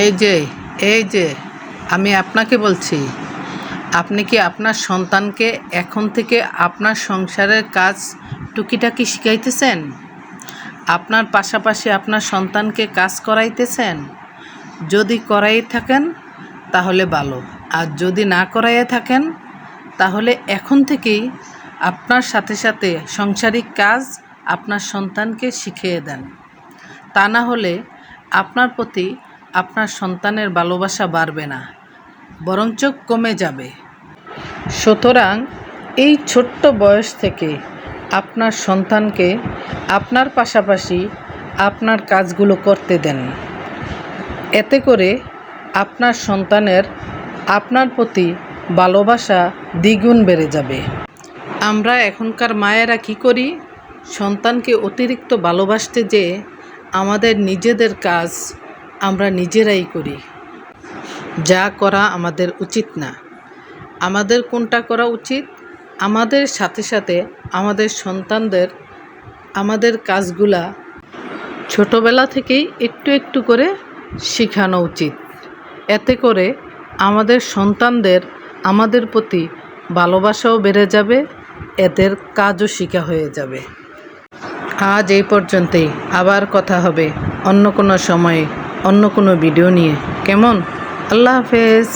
এই যে এই যে আমি আপনাকে বলছি, আপনি কি আপনার সন্তানকে এখন থেকে আপনার সংসারের কাজ টুকিটাকি শিখাইতেছেন? আপনার পাশাপাশি আপনার সন্তানকে কাজ করাইতেছেন? যদি করাই থাকেন তাহলে ভালো, আর যদি না করাইয়া থাকেন তাহলে এখন থেকেই আপনার সাথে সাথে সাংসারিক কাজ আপনার সন্তানকে শিখিয়ে দেন। তা না হলে আপনার প্রতি আপনার সন্তানের ভালোবাসা বাড়বে না, বরঞ্চ কমে যাবে। সুতরাং এই ছোট্ট বয়স থেকে আপনার সন্তানকে আপনার পাশাপাশি আপনার কাজগুলো করতে দেন। এতে করে আপনার সন্তানের আপনার প্রতি ভালোবাসা দ্বিগুণ বেড়ে যাবে। আমরা এখনকার মায়েরা কি করি? সন্তানকে অতিরিক্ত ভালোবাসতে যেয়ে আমাদের নিজেদের কাজ আমরা নিজেরাই করি, যা করা আমাদের উচিত না। আমাদের কোনটা করা উচিত? আমাদের সাথে সাথে আমাদের সন্তানদের আমাদের কাজগুলা ছোটোবেলা থেকেই একটু একটু করে শেখানো উচিত। এতে করে আমাদের সন্তানদের আমাদের প্রতি ভালোবাসাও বেড়ে যাবে, এদের কাজও শেখা হয়ে যাবে। আজ এই পর্যন্তই, আবার কথা হবে অন্য কোনো সময়ে অন্য কোনো ভিডিও নিয়ে। কেমন? আল্লাহ হাফেজ।